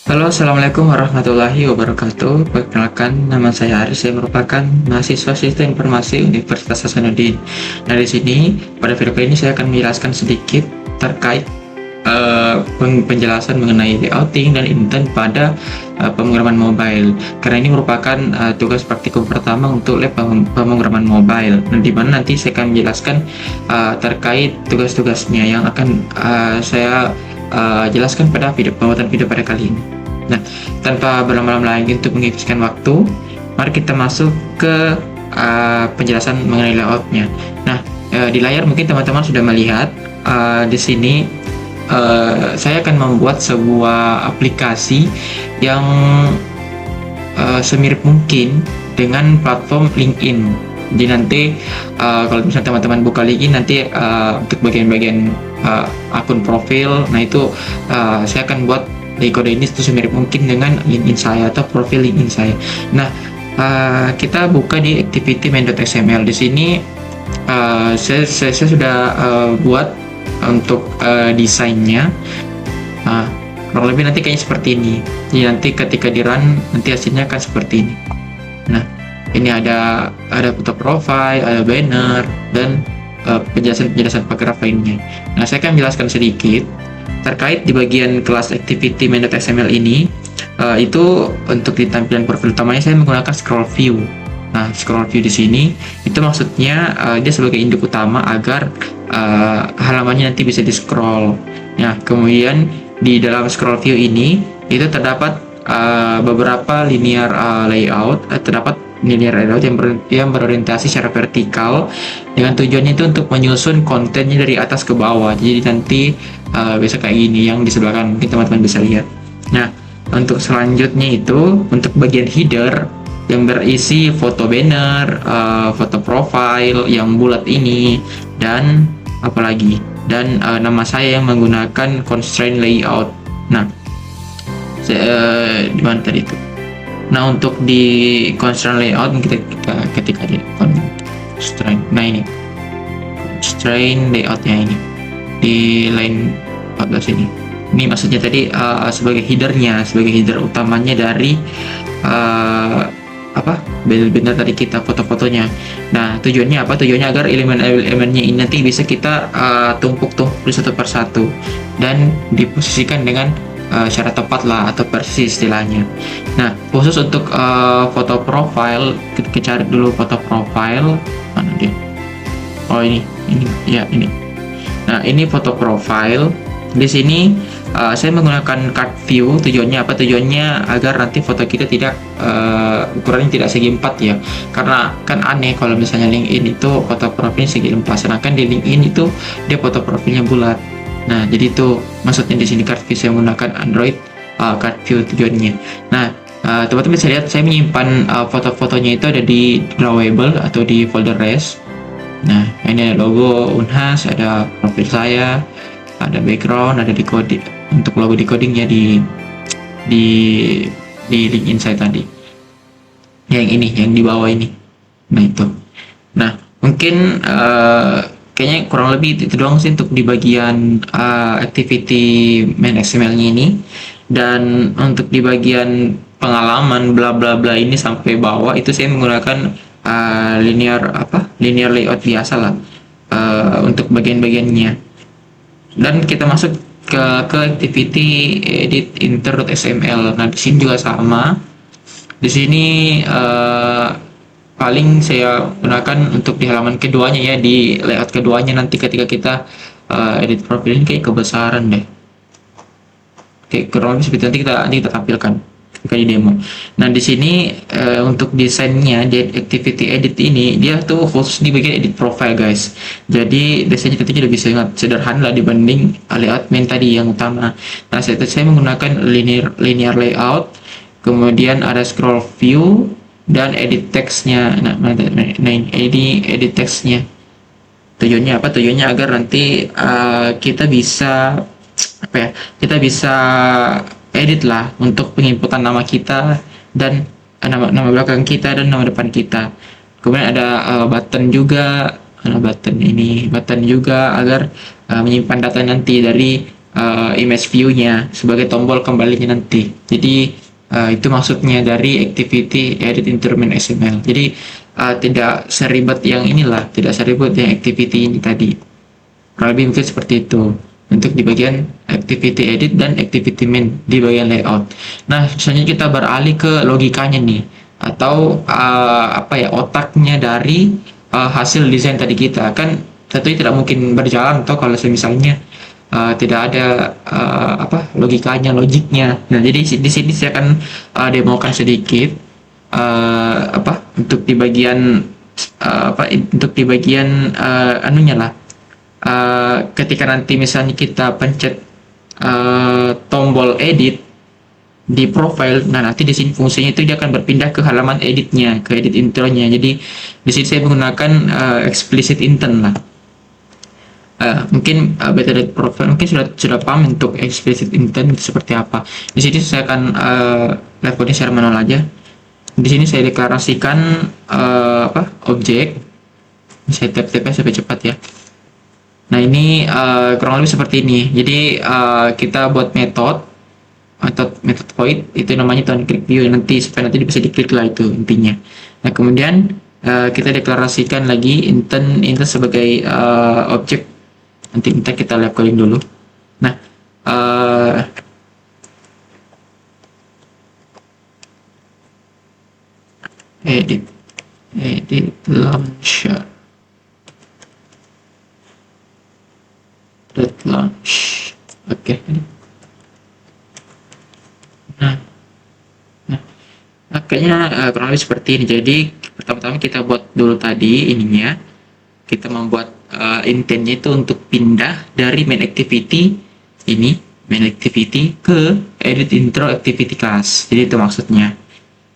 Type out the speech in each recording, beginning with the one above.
Halo, Assalamualaikum warahmatullahi wabarakatuh. Perkenalkan, nama saya Aris. Saya merupakan mahasiswa Sistem Informasi Universitas Hasanuddin. Nah, di sini pada video kali ini saya akan menjelaskan sedikit terkait penjelasan mengenai layouting dan intent pada pemrograman mobile. Karena ini merupakan tugas praktikum pertama untuk lab pemrograman mobile. Nah, di mana nanti saya akan menjelaskan terkait tugas-tugasnya yang akan saya jelaskan pada pembuatan video pada kali ini. Nah, tanpa berlama-lama lagi untuk menghabiskan waktu, mari kita masuk ke penjelasan mengenai layoutnya. Nah, di layar mungkin teman-teman sudah melihat di sini saya akan membuat sebuah aplikasi yang semirip mungkin dengan platform LinkedIn. Jadi nanti kalau misalnya teman-teman buka LinkedIn nanti untuk bagian-bagian akun profil, nah itu saya akan buat di kode ini itu semirip mungkin dengan LinkedIn saya atau profil LinkedIn saya. Nah, kita buka di activity main.xml. Di sini saya sudah buat untuk desainnya. Kurang lebih nanti kayaknya seperti ini. Jadi nanti ketika di run nanti hasilnya akan seperti ini. Nah, ini ada foto profile, ada banner, dan penjelasan paragraf lainnya. Nah, saya akan menjelaskan sedikit terkait di bagian kelas activity main.xml ini. Itu untuk di tampilan profil utamanya saya menggunakan scroll view. Nah, scroll view di sini itu maksudnya dia sebagai induk utama agar halamannya nanti bisa di scroll. Nah, kemudian di dalam scroll view ini itu terdapat beberapa linear layout, terdapat linear layout yang berorientasi secara vertikal dengan tujuannya itu untuk menyusun kontennya dari atas ke bawah. Jadi nanti bisa kayak gini yang di sebelah kanan, mungkin teman-teman bisa lihat. Nah, untuk selanjutnya itu untuk bagian header yang berisi foto banner, foto profile yang bulat ini, dan apalagi, dan nama saya yang menggunakan constraint layout. Nah, di mana tadi itu? Nah, untuk di constraint layout kita ketika di constraint, nah ini constraint layoutnya ini di line 14 ini. Ini maksudnya tadi sebagai headernya, sebagai header utamanya dari banner tadi kita, foto-fotonya. Nah, tujuannya apa? Tujuannya agar elemen-elemennya ini nanti bisa kita tumpuk-tumpuk satu persatu dan diposisikan dengan secara tepat lah, atau persis istilahnya. Nah, khusus untuk foto profile, kita cari dulu foto profile. Mana dia? Oh, ini ya, ini. Nah, ini foto profile. Di sini saya menggunakan card view. Tujuannya apa? Tujuannya agar nanti foto kita tidak ukurannya tidak segi 4 ya. Karena kan aneh kalau misalnya LinkedIn itu foto profilnya segi 4, sedangkan di LinkedIn itu dia foto profilnya bulat. Nah, jadi itu maksudnya di sini card view saya menggunakan Android card view tujuannya. Nah, teman-teman bisa lihat saya menyimpan foto-fotonya itu ada di drawable atau di folder res. Nah, ini ada logo Unhas, ada profil saya, ada background, ada decoding. Untuk logo decodingnya di LinkedIn saya tadi. Yang ini, yang di bawah ini. Nah, itu. Nah, mungkin kayaknya kurang lebih itu doang sih untuk di bagian activity main XML-nya ini. Dan untuk di bagian pengalaman bla bla bla ini sampai bawah itu saya menggunakan linear layout biasa lah untuk bagian-bagiannya. Dan kita masuk ke activity edit inter.xml. Nah, di sini juga sama. Di sini paling saya gunakan untuk di halaman keduanya ya, di layout keduanya nanti ketika kita edit profil ini kayak kebesaran deh. Oke, kurang lebih seperti nanti kita tampilkan kayak demo. Nah, di sini untuk desainnya di activity edit ini dia tuh khusus di bagian edit profile guys. Jadi desainnya tentunya lebih sangat sederhana lah dibanding layout main tadi yang utama. Nah, saya menggunakan linear layout, kemudian ada scroll view dan edit textnya. Nah, ini edit textnya. Tujuannya apa? Tujuannya agar nanti kita bisa kita bisa edit lah untuk penginputan nama kita dan nama belakang kita dan nama depan kita. Kemudian ada button juga, button juga agar menyimpan data nanti dari image view-nya sebagai tombol kembalinya nanti. Jadi itu maksudnya dari activity edit instrument XML. Jadi tidak seribet yang inilah, tidak seribet yang activity ini tadi. Kurang lebih mungkin seperti itu untuk di bagian activity edit dan activity main di bagian layout. Nah, selanjutnya kita beralih ke logikanya nih, atau apa ya, otaknya dari hasil desain tadi kita. Kan tentunya tidak mungkin berjalan atau kalau misalnya tidak ada logiknya. Nah, jadi di sini saya akan demokan sedikit untuk di bagian anunya lah. Ketika nanti misalnya kita pencet tombol edit di profile, nah nanti di sini fungsinya itu dia akan berpindah ke halaman editnya, ke edit intronya. Jadi di sini saya menggunakan explicit intent lah. Mungkin beta profile mungkin sudah paham untuk explicit intent itu seperti apa. Di sini saya akan live coding secara manual aja. Di sini saya deklarasikan objek. Saya tap-tap sampai cepat ya. Nah, ini kurang lebih seperti ini. Jadi kita buat metode void, itu namanya tuan click view, nanti supaya nanti bisa diklik lah, itu intinya. Nah, kemudian kita deklarasikan lagi intent sebagai objek. Nanti kita live coding dulu. Nah, edit launcher launch. Oke. Nah, kayaknya kurang lebih seperti ini. Jadi pertama-tama kita buat dulu tadi ininya. Kita membuat intentnya itu untuk pindah dari main activity ke edit intro activity class. Jadi itu maksudnya.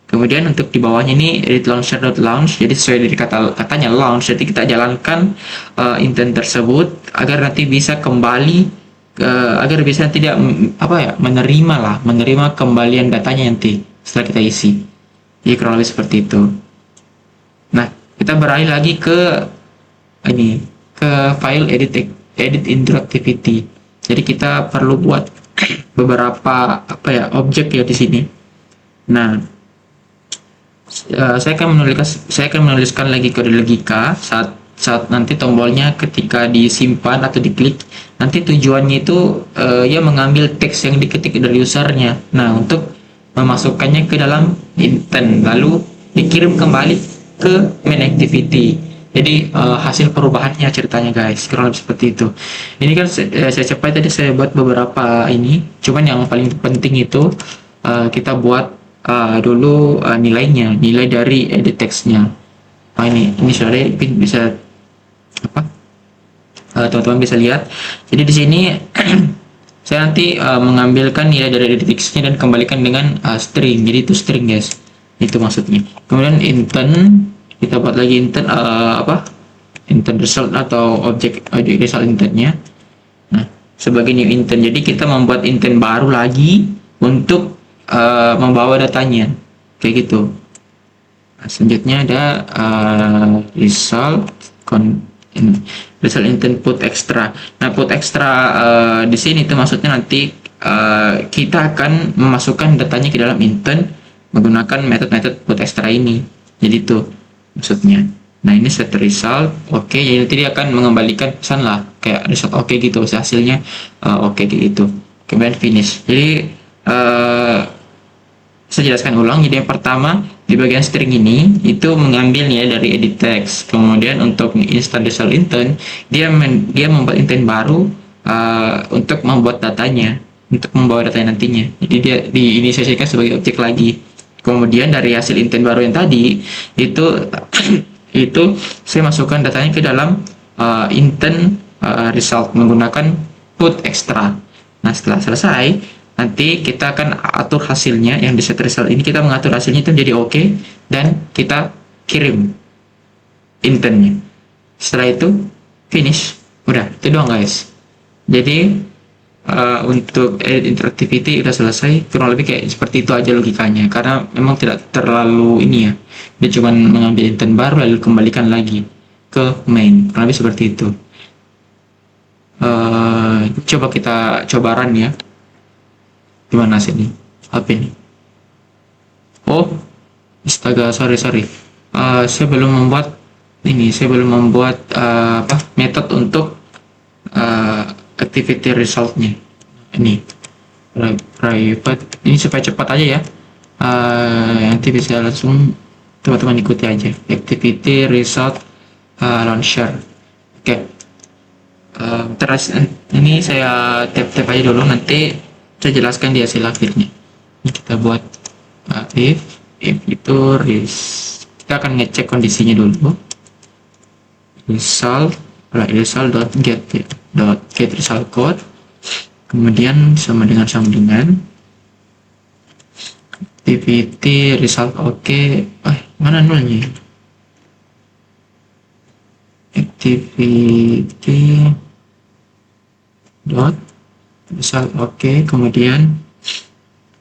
Kemudian untuk di bawahnya ini edit launcher.launch, jadi sesuai dari katanya launch, jadi kita jalankan intent tersebut agar nanti bisa kembali agar bisa tidak menerima kembalian datanya nanti setelah kita isi. Jadi kurang lebih seperti itu. Nah, kita beralih lagi ke file edit intro activity. Jadi kita perlu buat beberapa objek ya di sini. Nah, saya akan menuliskan lagi kode logika saat nanti tombolnya ketika disimpan atau diklik, nanti tujuannya itu ya mengambil teks yang diketik dari usernya. Nah, untuk memasukkannya ke dalam intent lalu dikirim kembali ke main activity. Jadi hasil perubahannya ceritanya guys, kurang lebih seperti itu. Ini kan saya cepat tadi saya buat beberapa ini, cuman yang paling penting itu kita buat dulu nilai dari edit text-nya. Ini sudah bisa teman-teman bisa lihat. Jadi di sini saya nanti mengambilkan nilai dari edit text-nya dan kembalikan dengan string. Jadi itu string guys. Itu maksudnya. Kemudian intent, kita buat lagi intent intent result atau objek result intentnya. Nah, sebagai new intent. Jadi kita membuat intent baru lagi untuk membawa datanya kayak gitu. Nah, selanjutnya ada result intent put extra. Nah, put extra di sini itu maksudnya nanti kita akan memasukkan datanya ke dalam intent menggunakan metode put extra ini. Jadi itu maksudnya. Nah, ini set result oke, jadi nanti dia akan mengembalikan pesan lah kayak result oke gitu, hasilnya oke gitu. Kemudian finish. Jadi saya jelaskan ulang. Jadi yang pertama di bagian string ini itu mengambil ya dari edit text. Kemudian untuk instant result intent dia membuat intent baru untuk membuat datanya, untuk membawa datanya nantinya. Jadi dia diinisiasikan sebagai objek lagi. Kemudian dari hasil intent baru yang tadi itu saya masukkan datanya ke dalam intent result menggunakan put extra. Nah, setelah selesai nanti kita akan atur hasilnya yang di set result ini, kita mengatur hasilnya itu jadi oke dan kita kirim intentnya. Setelah itu finish, udah itu doang guys. Jadi untuk edit interactivity udah selesai, kurang lebih kayak seperti itu aja logikanya, karena memang tidak terlalu ini ya, dia cuma mengambil intent baru lalu kembalikan lagi ke main, kurang lebih seperti itu. coba kita coba run ya. Gimana sih ini? Apa ini? Oh, astaga, sorry. Saya belum membuat ini. Saya belum membuat metode untuk activity resultnya. Ini private. Ini supaya cepat aja ya. Nanti bisa langsung teman-teman ikuti aja. Activity result launcher. Oke. Terus ini saya tap aja dulu, nanti saya jelaskan di hasil akhirnya. Ini kita buat if itu kita akan ngecek kondisinya dulu. result dot get result code, kemudian sama dengan activity result mana nolnya, activity dot result kemudian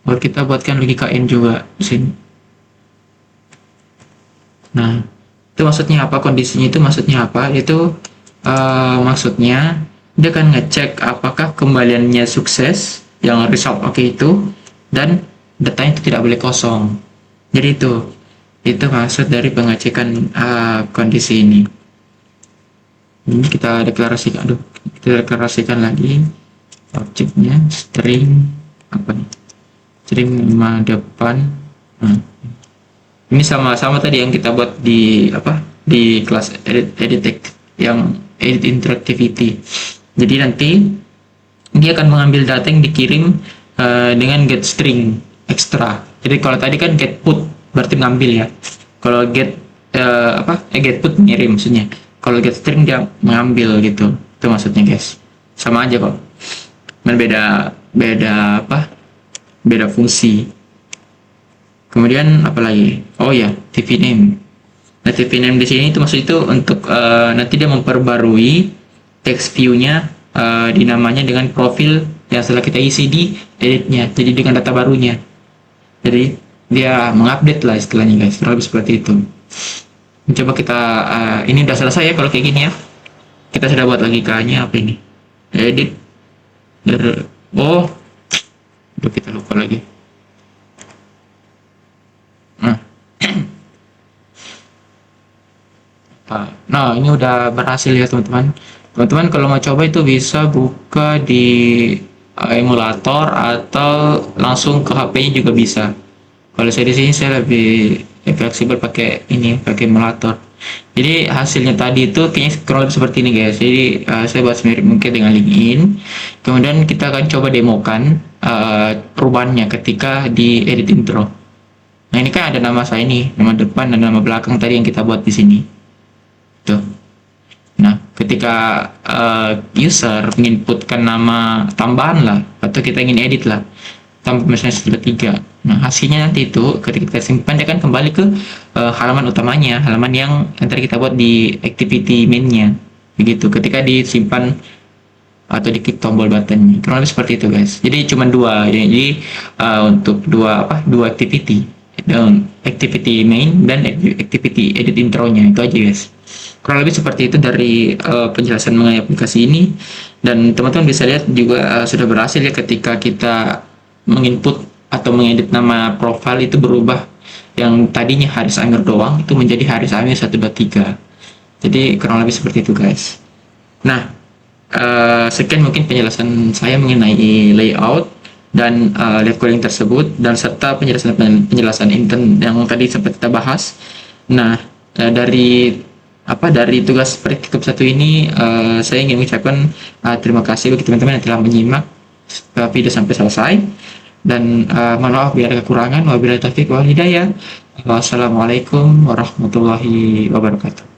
kita buatkan logika n juga di sini. Nah, itu maksudnya apa? Kondisinya itu maksudnya apa? Itu maksudnya dia akan ngecek apakah kembaliannya sukses yang result itu, dan datanya itu tidak boleh kosong. Jadi itu maksud dari pengecekan kondisi ini. Ini kita deklarasikan lagi objeknya string string 5 depan. Ini sama tadi yang kita buat di kelas edit yang edit interactivity. Jadi nanti dia akan mengambil data yang dikirim dengan get string extra. Jadi kalau tadi kan get put berarti mengambil ya. Kalau get put mengirim maksudnya. Kalau get string dia mengambil gitu. Itu maksudnya guys. Sama aja kok. Beda fungsi. Kemudian apa lagi? Oh ya, TV name. Nah, TV name di sini itu maksud itu untuk nanti dia memperbarui text view-nya di namanya dengan profil yang setelah kita isi di editnya. Jadi dengan data barunya. Jadi dia mengupdate lah istilahnya guys. Kurang lebih seperti itu. Coba kita ini udah selesai ya kalau kayak gini ya. Kita sudah buat logikanya apa ini? Edit. Udah kita lupa lagi. Nah, ini udah berhasil ya teman-teman. Teman-teman kalau mau coba itu bisa buka di emulator atau langsung ke HP-nya juga bisa. Kalau saya di sini saya lebih fleksibel pakai emulator. Jadi hasilnya tadi itu kayaknya kurang lebih seperti ini guys. Jadi saya buat mirip mungkin dengan LinkedIn. Kemudian kita akan coba demokan perubahannya ketika di edit intro. Nah, ini kan ada nama saya ini, nama depan dan nama belakang tadi yang kita buat di sini. Tuh. Nah, ketika user menginputkan nama tambahan lah, atau kita ingin edit lah, tambah misalnya sudah 3. Nah, hasilnya nanti itu ketika kita simpan dia akan kembali ke halaman utamanya, halaman yang tadi kita buat di activity main-nya. Begitu. Ketika disimpan atau diklik tombol button. Kurang lebih seperti itu guys. Jadi cuma 2. Jadi untuk dua activity. Dan activity main dan activity edit intronya itu aja guys. Kurang lebih seperti itu dari penjelasan mengenai aplikasi ini, dan teman-teman bisa lihat juga sudah berhasil ya ketika kita menginput atau mengedit nama profil itu berubah, yang tadinya Haris Amir doang itu menjadi Haris Amir 123. Jadi kurang lebih seperti itu guys. Nah, sekian mungkin penjelasan saya mengenai layout dan live coding tersebut, dan serta penjelasan intern yang tadi sempat kita bahas. Nah, dari tugas praktikum 1 ini saya ingin mengucapkan terima kasih bagi teman-teman yang telah menyimak video sampai selesai, dan mohon maaf bila ada kekurangan. Wabillahi taufiq wal hidayah. Wassalamualaikum warahmatullahi wabarakatuh.